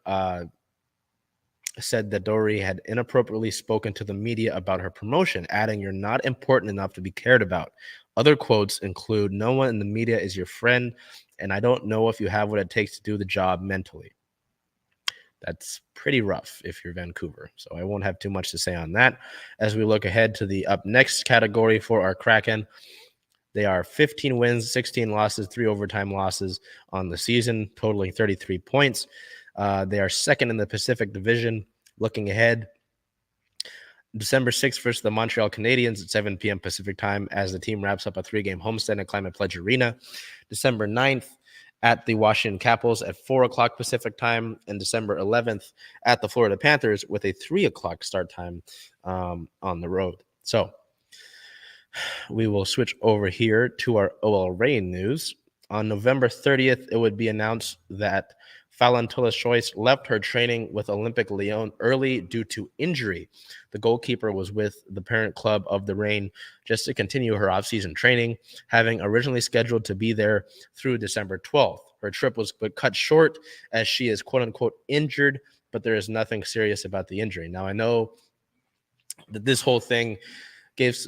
said that Dory had inappropriately spoken to the media about her promotion, adding, "You're not important enough to be cared about." Other quotes include, "No one in the media is your friend, and I don't know if you have what it takes to do the job mentally." That's pretty rough if you're Vancouver. So I won't have too much to say on that. As we look ahead to the up next category for our Kraken, they are 15 wins, 16 losses, 3 overtime losses on the season, totaling 33 points. They are second in the Pacific Division. Looking ahead, December 6th versus the Montreal Canadiens at 7 p.m. Pacific time as the team wraps up a 3-game homestand at Climate Pledge Arena. December 9th at the Washington Capitals at 4 o'clock Pacific time, and December 11th at the Florida Panthers with a 3 o'clock start time on the road. So we will switch over here to our OL Reign news. On November 30th, it would be announced that PHALLON TULLIS-JOYCE left her training with Olympic Lyon early due to injury. The goalkeeper was with the parent club of the Reign just to continue her offseason training, having originally scheduled to be there through December 12th. Her trip was cut short as she is quote-unquote injured, but there is nothing serious about the injury. Now, I know that this whole thing gives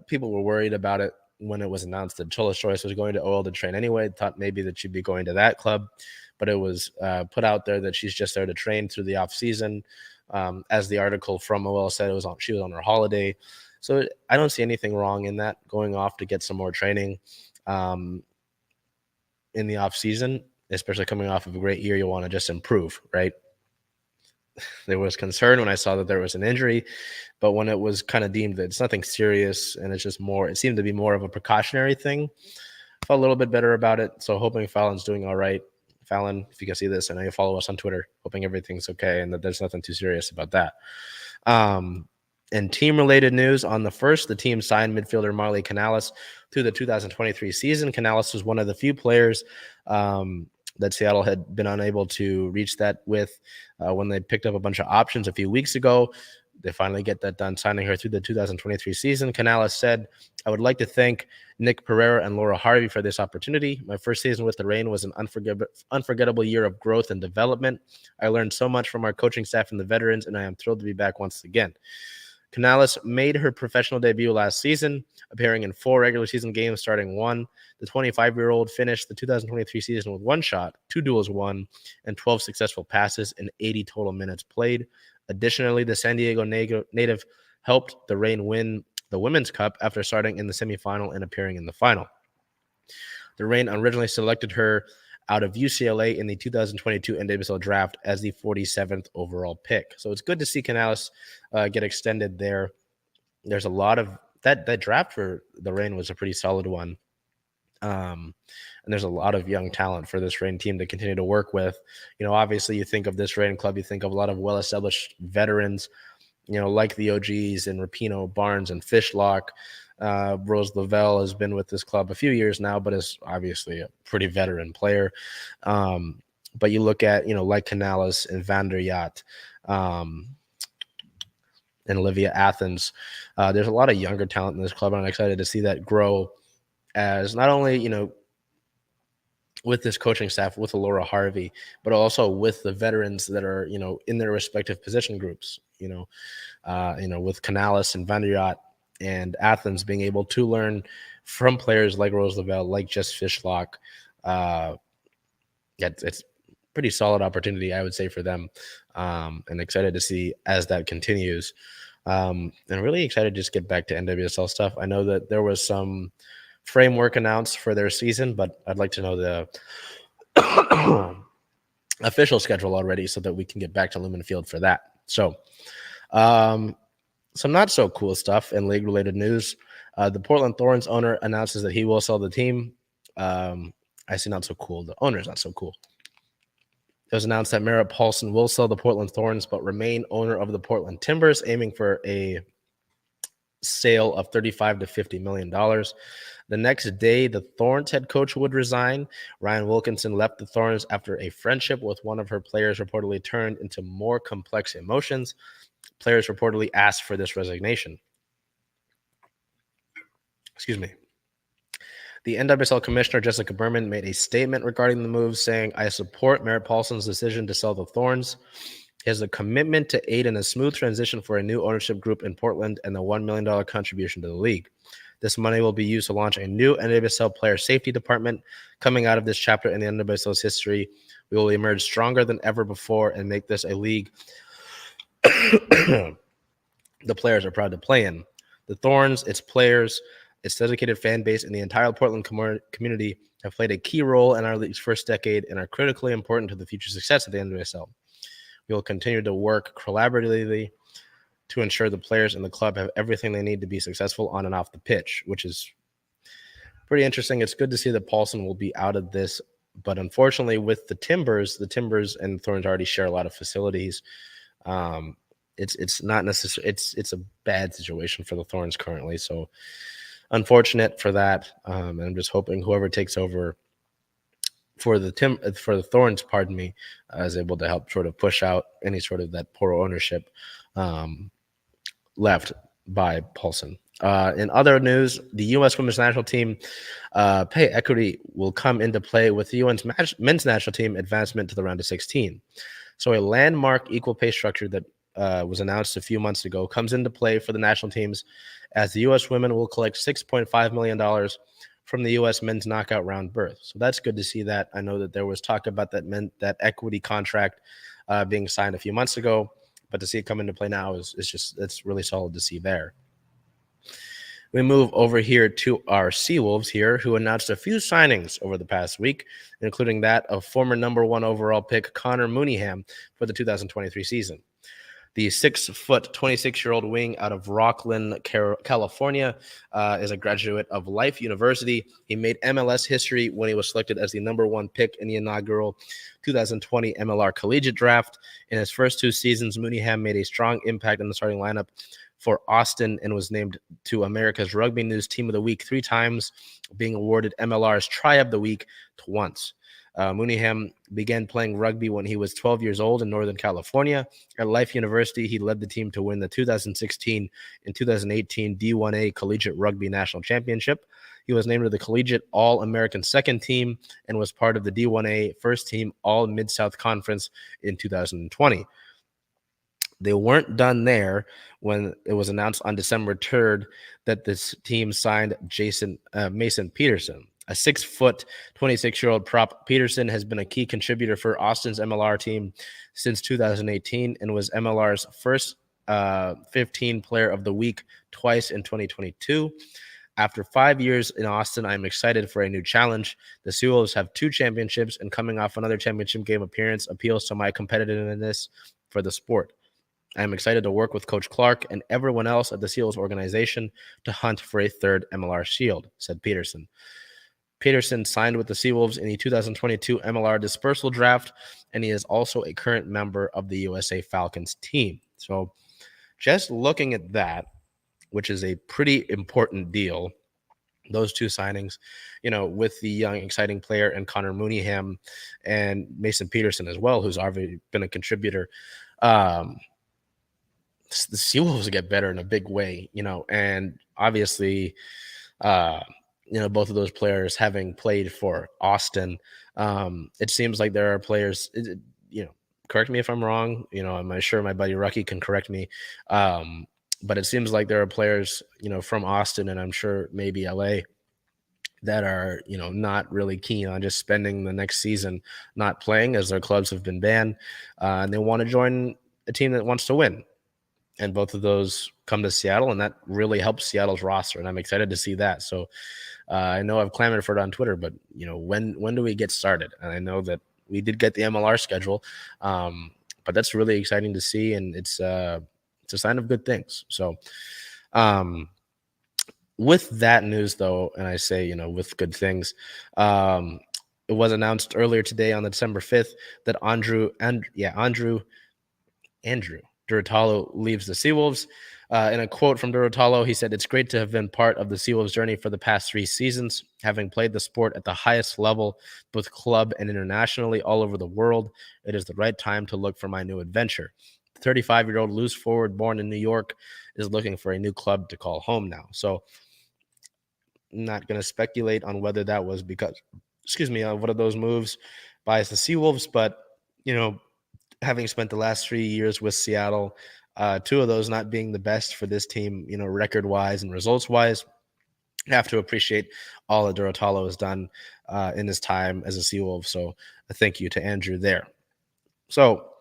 people were worried about it when it was announced that TULLIS-JOYCE was going to OL to train anyway. Thought maybe that she'd be going to that club, but it was put out there that she's just there to train through the off season. As the article from OL said, she was on her holiday. So I don't see anything wrong in that, going off to get some more training in the off season, especially coming off of a great year. You want to just improve, right? There was concern when I saw that there was an injury, but when it was kind of deemed that it's nothing serious and it's just more, it seemed to be more of a precautionary thing, I felt a little bit better about it. So hoping Fallon's doing all right. Fallon, if you can see this, I know you follow us on Twitter, hoping everything's okay and that there's nothing too serious about that. And team-related news, on the 1st, the team signed midfielder Marley Canales through the 2023 season. Canales was one of the few players that Seattle had been unable to reach that with when they picked up a bunch of options a few weeks ago. They finally get that done, signing her through the 2023 season. Canales said, "I would like to thank Nick Pereira and Laura Harvey for this opportunity. My first season with the Reign was an unforgettable year of growth and development. I learned so much from our coaching staff and the veterans, and I am thrilled to be back once again." Canales made her professional debut last season, appearing in 4 regular season games, starting 1. The 25-year-old finished the 2023 season with 1 shot, 2 duels won, and 12 successful passes in 80 total minutes played. Additionally, the San Diego native helped the Reign win the Women's Cup after starting in the semifinal and appearing in the final. The Reign originally selected her out of UCLA in the 2022 NWSL draft as the 47th overall pick. So it's good to see Canales get extended there. There's a lot of that draft for the Reign was a pretty solid one. And there's a lot of young talent for this Reign team to continue to work with. You know, obviously you think of this Reign club, you think of a lot of well-established veterans, you know, like the OGs and Rapinoe, Barnes, and Fishlock. Rose Lavelle has been with this club a few years now, but is obviously a pretty veteran player. But you look at, you know, like Canales and Van der Yacht, and Olivia Athens. There's a lot of younger talent in this club, and I'm excited to see that grow as not only, you know, with this coaching staff, with Laura Harvey, but also with the veterans that are, you know, in their respective position groups, you know, with Canales and Van der Yacht and Athens being able to learn from players like Rose Lavelle, like Jess Fishlock. It's pretty solid opportunity, I would say, for them. And excited to see as that continues. And really excited to just get back to NWSL stuff. I know that there was some framework announced for their season, but I'd like to know the official schedule already so that we can get back to Lumen Field for that. So, some not so cool stuff in league related news. The Portland Thorns owner announces that he will sell the team. I see not so cool. The owner's not so cool. It was announced that Merritt Paulson will sell the Portland Thorns, but remain owner of the Portland Timbers, aiming for a sale of $35 to $50 million. The next day, the Thorns head coach would resign. Ryan Wilkinson left the Thorns after a friendship with one of her players reportedly turned into more complex emotions. Players reportedly asked for this resignation. Excuse me. The NWSL commissioner, Jessica Berman, made a statement regarding the move, saying, "I support Merritt Paulson's decision to sell the Thorns. He has a commitment to aid in a smooth transition for a new ownership group in Portland and the $1 million contribution to the league. This money will be used to launch a new NWSL player safety department. Coming out of this chapter in the NWSL's history, we will emerge stronger than ever before and make this a league the players are proud to play in. The Thorns, its players, its dedicated fan base, and the entire Portland community have played a key role in our league's first decade and are critically important to the future success of the NWSL. We will continue to work collaboratively to ensure the players and the club have everything they need to be successful on and off the pitch," which is pretty interesting. It's good to see that Paulson will be out of this, but unfortunately with the Timbers and Thorns already share a lot of facilities. It's not necessarily, it's a bad situation for the Thorns currently. So unfortunate for that. And I'm just hoping whoever takes over for the Thorns, is able to help sort of push out any sort of that poor ownership left by Paulson. In other news, the U.S. women's national team pay equity will come into play with the U.S. men's national team advancement to the round of 16. So a landmark equal pay structure that was announced a few months ago comes into play for the national teams, as the U.S. women will collect $6.5 million from the U.S. men's knockout round berth. So that's good to see that. I know that there was talk about that equity contract being signed a few months ago, but to see it come into play now it's really solid to see there. We move over here to our Seawolves here, who announced a few signings over the past week, including that of former number 1 overall pick Connor Mooneyham for the 2023 season. The 6-foot, 26-year-old wing out of Rockland, California, is a graduate of Life University. He made MLS history when he was selected as the number 1 pick in the inaugural 2020 MLR Collegiate Draft. In his first 2 seasons, Mooneyham made a strong impact in the starting lineup for Austin and was named to America's Rugby News Team of the Week 3 times, being awarded MLR's Try of the Week once. Mooneyham began playing rugby when he was 12 years old in Northern California. At Life University, he led the team to win the 2016 and 2018 D1A Collegiate Rugby National Championship. He was named to the Collegiate All-American Second Team and was part of the D1A First Team All-Mid-South Conference in 2020. They weren't done there when it was announced on December 3rd that this team signed Mason Pedersen. A 6-foot, 26-year-old prop, Pedersen has been a key contributor for Austin's MLR team since 2018 and was MLR's first 15 player of the week twice in 2022. After 5 years in Austin, I'm excited for a new challenge. The Seawolves have 2 championships, and coming off another championship game appearance appeals to my competitiveness for the sport. I am excited to work with Coach Clark and everyone else at the Seals organization to hunt for a 3rd MLR Shield, said Pedersen. Pedersen signed with the Seawolves in the 2022 MLR Dispersal Draft, and he is also a current member of the USA Falcons team. So just looking at that, which is a pretty important deal, those 2 signings, with the young, exciting player and Connor Mooneyham and Mason Pedersen as well, who's already been a contributor, the Seawolves get better in a big way, and obviously, both of those players having played for Austin, it seems like there are players, correct me if I'm wrong, I'm sure my buddy Rucky can correct me, but it seems like there are players, from Austin, and I'm sure maybe LA, that are, not really keen on just spending the next season not playing, as their clubs have been banned, and they want to join a team that wants to win. And both of those come to Seattle, and that really helps Seattle's roster, and I'm excited to see that. So I know I've clamored for it on Twitter, but when do we get started? And I know that we did get the MLR schedule, but that's really exciting to see, and it's a sign of good things. So with that news, though, and I say with good things, it was announced earlier today on December 5th that Andrew Durutalo leaves the Seawolves. In a quote from Durutalo, he said, "It's great to have been part of the Seawolves journey for the past 3 seasons, having played the sport at the highest level, both club and internationally all over the world. It is the right time to look for my new adventure." The 35-year-old loose forward born in New York is looking for a new club to call home now. So I'm not going to speculate on whether that was because, one of those moves by the Seawolves, but, having spent the last 3 years with Seattle, 2 of those not being the best for this team, record-wise and results-wise, have to appreciate all that Durutalo has done in his time as a Seawolf. So a thank you to Andrew there. So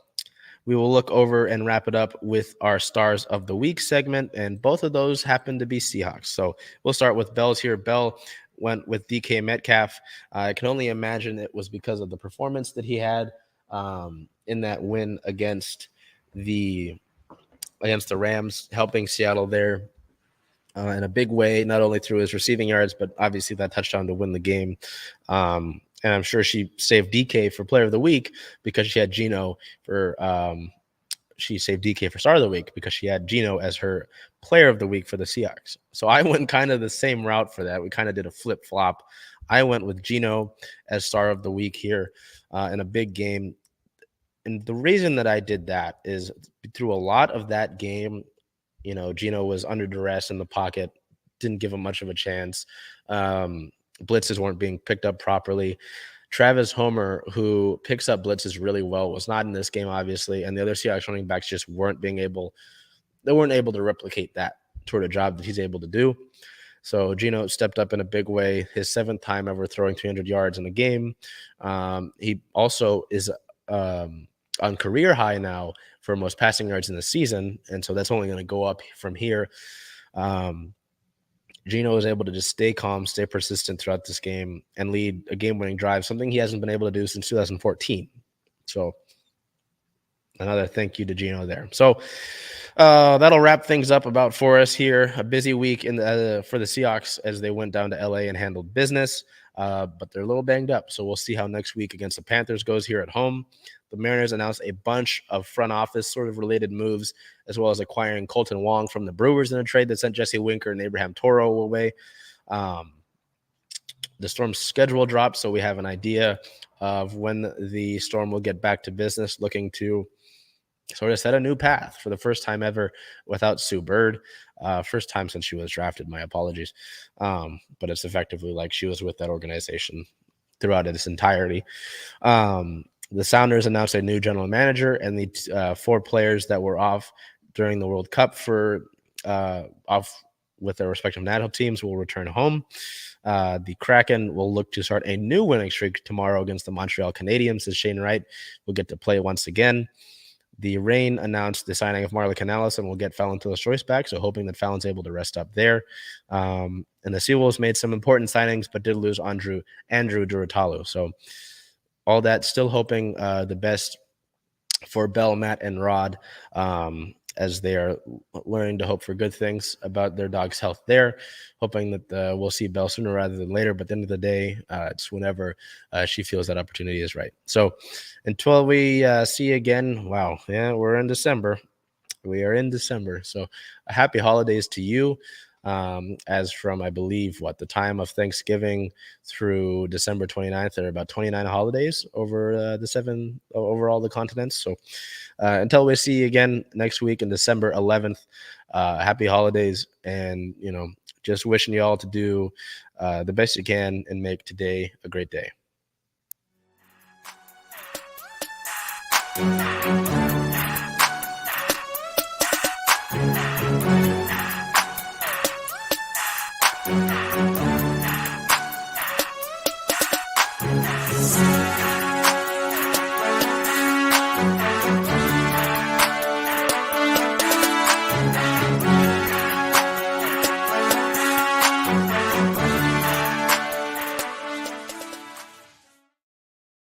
we will look over and wrap it up with our Stars of the Week segment, and both of those happen to be Seahawks. So we'll start with Bell's here. Bell went with DK Metcalf. I can only imagine it was because of the performance that he had in that win against the Rams, helping Seattle there in a big way, not only through his receiving yards, but obviously that touchdown to win the game. And I'm sure she saved DK for Player of the Week because she had Geno for she saved DK for Star of the Week because she had Geno as her Player of the Week for the Seahawks. So I went kind of the same route for that. We kind of did a flip-flop. I went with Geno as Star of the Week here in a big game. And the reason that I did that is through a lot of that game, Geno was under duress in the pocket, didn't give him much of a chance. Blitzes weren't being picked up properly. Travis Homer, who picks up blitzes really well, was not in this game, obviously, and the other Seahawks running backs just weren't able to replicate that sort of job that he's able to do. So Geno stepped up in a big way, his 7th time ever throwing 300 yards in a game. He also is on career high now for most passing yards in the season, and so that's only going to go up from here. Geno was able to just stay calm, stay persistent throughout this game, and lead a game-winning drive, something he hasn't been able to do since 2014. So another thank you to Geno there. So that'll wrap things up about for us here. A busy week for the Seahawks as they went down to LA and handled business, but they're a little banged up. So we'll see how next week against the Panthers goes here at home. The Mariners announced a bunch of front office sort of related moves, as well as acquiring Colton Wong from the Brewers in a trade that sent Jesse Winker and Abraham Toro away. The Storm's schedule dropped, so we have an idea of when the Storm will get back to business, looking to sort of set a new path for the first time ever without Sue Bird. First time since she was drafted, my apologies. But it's effectively like she was with that organization throughout its entirety. The Sounders announced a new general manager, and the 4 players that were off during the World Cup off with their respective national teams will return home. The Kraken will look to start a new winning streak tomorrow against the Montreal Canadiens, as Shane Wright will get to play once again. The Reign announced the signing of Marley Canales and will get Phallon TULLIS-JOYCE back, so hoping that Fallon's able to rest up there. And the Seawolves made some important signings, but did lose Andrew Durutalo. So all that, still hoping the best for Bell, Matt, and Rod as they are learning to hope for good things about their dog's health there, hoping that we'll see Bell sooner rather than later. But at the end of the day, it's whenever she feels that opportunity is right. So until we see you again, wow, yeah, we're in December. We are in December. So happy holidays to you. As from, I believe, the time of Thanksgiving through December 29th, there are about 29 holidays over over all the continents. So until we see you again next week in December 11th, happy holidays, and, just wishing you all to do the best you can and make today a great day.